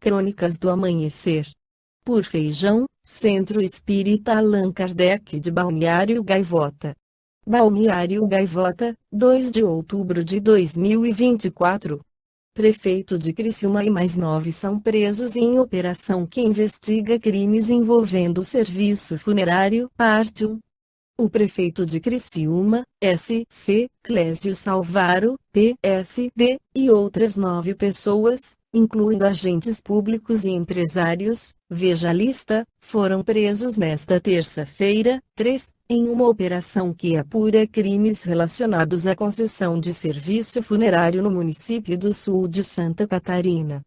Crônicas do Amanhecer. Por Feijão, Centro Espírita Allan Kardec de Balneário Gaivota. Balneário Gaivota, 2 de outubro de 2024. Prefeito de Criciúma e mais 9 são presos em operação que investiga crimes envolvendo o serviço funerário. Parte 1. O prefeito de Criciúma, S.C., Clésio Salvaro, P.S.D., e outras 9 pessoas, incluindo agentes públicos e empresários, veja a lista, foram presos nesta terça-feira, 3, em uma operação que apura crimes relacionados à concessão de serviço funerário no município do sul de Santa Catarina.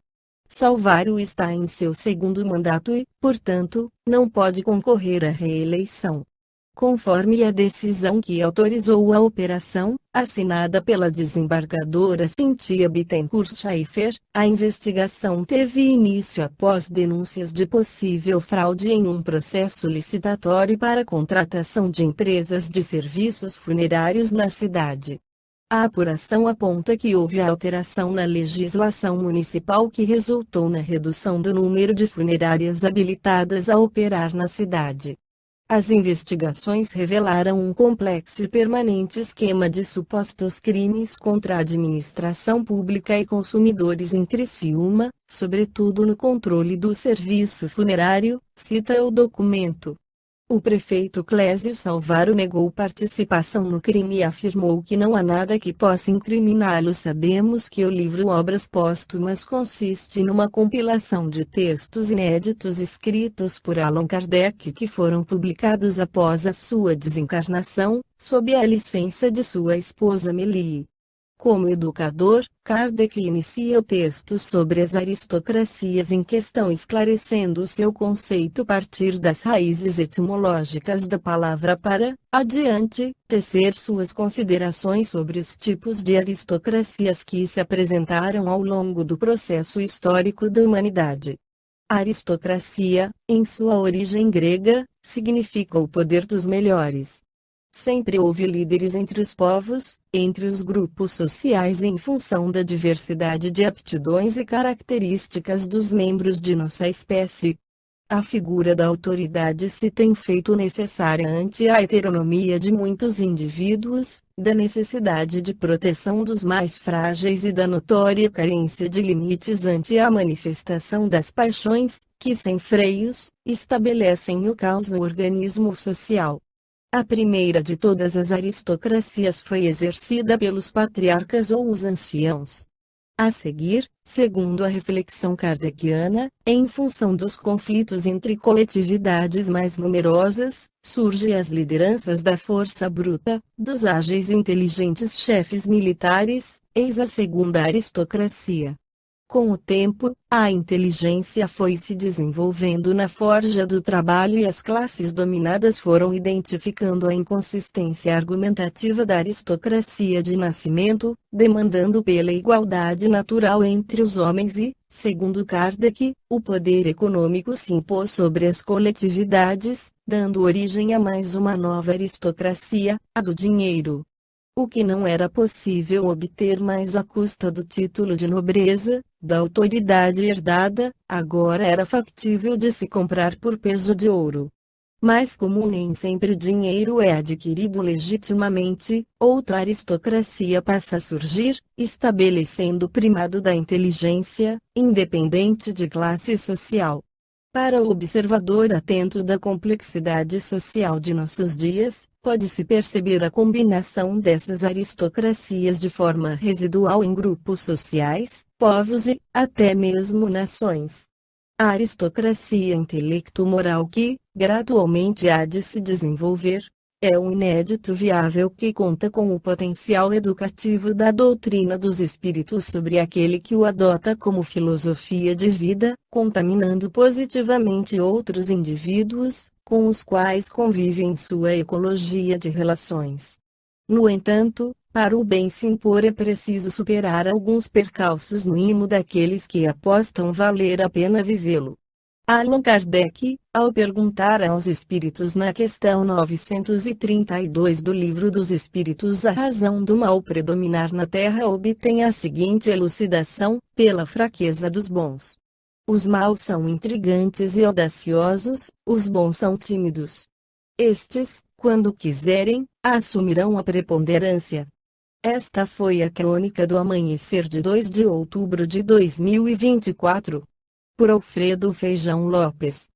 Salvaro está em seu segundo mandato e, portanto, não pode concorrer à reeleição. Conforme a decisão que autorizou a operação, assinada pela desembargadora Cíntia Bittencourt Schaeffer, a investigação teve início após denúncias de possível fraude em um processo licitatório para contratação de empresas de serviços funerários na cidade. A apuração aponta que houve alteração na legislação municipal que resultou na redução do número de funerárias habilitadas a operar na cidade. As investigações revelaram um complexo e permanente esquema de supostos crimes contra a administração pública e consumidores em Criciúma, sobretudo no controle do serviço funerário, cita o documento. O prefeito Clésio Salvaro negou participação no crime e afirmou que não há nada que possa incriminá-lo. Sabemos que o livro Obras Póstumas consiste numa compilação de textos inéditos escritos por Allan Kardec que foram publicados após a sua desencarnação, sob a licença de sua esposa Mélie. Como educador, Kardec inicia o texto sobre as aristocracias em questão esclarecendo o seu conceito a partir das raízes etimológicas da palavra para, adiante, tecer suas considerações sobre os tipos de aristocracias que se apresentaram ao longo do processo histórico da humanidade. A aristocracia, em sua origem grega, significa o poder dos melhores. Sempre houve líderes entre os povos, entre os grupos sociais em função da diversidade de aptidões e características dos membros de nossa espécie. A figura da autoridade se tem feito necessária ante a heteronomia de muitos indivíduos, da necessidade de proteção dos mais frágeis e da notória carência de limites ante a manifestação das paixões, que sem freios, estabelecem o caos no organismo social. A primeira de todas as aristocracias foi exercida pelos patriarcas ou os anciãos. A seguir, segundo a reflexão kardeciana, em função dos conflitos entre coletividades mais numerosas, surgem as lideranças da força bruta, dos ágeis e inteligentes chefes militares, eis a segunda aristocracia. Com o tempo, a inteligência foi se desenvolvendo na forja do trabalho e as classes dominadas foram identificando a inconsistência argumentativa da aristocracia de nascimento, demandando pela igualdade natural entre os homens e, segundo Kardec, o poder econômico se impôs sobre as coletividades, dando origem a mais uma nova aristocracia, a do dinheiro. O que não era possível obter mais à custa do título de nobreza, da autoridade herdada, agora era factível de se comprar por peso de ouro. Mas como nem sempre o dinheiro é adquirido legitimamente, outra aristocracia passa a surgir, estabelecendo o primado da inteligência, independente de classe social. Para o observador atento da complexidade social de nossos dias, pode-se perceber a combinação dessas aristocracias de forma residual em grupos sociais, povos e, até mesmo nações. A aristocracia intelecto-moral que, gradualmente há de se desenvolver, é um inédito viável que conta com o potencial educativo da doutrina dos espíritos sobre aquele que o adota como filosofia de vida, contaminando positivamente outros indivíduos, com os quais convive em sua ecologia de relações. No entanto, para o bem se impor é preciso superar alguns percalços no ânimo daqueles que apostam valer a pena vivê-lo. Allan Kardec, ao perguntar aos espíritos na questão 932 do Livro dos Espíritos a razão do mal predominar na Terra, obtém a seguinte elucidação: pela fraqueza dos bons. Os maus são intrigantes e audaciosos, os bons são tímidos. Estes, quando quiserem, assumirão a preponderância. Esta foi a crônica do amanhecer de 2 de outubro de 2024. Por Alfredo Feijão Lopes.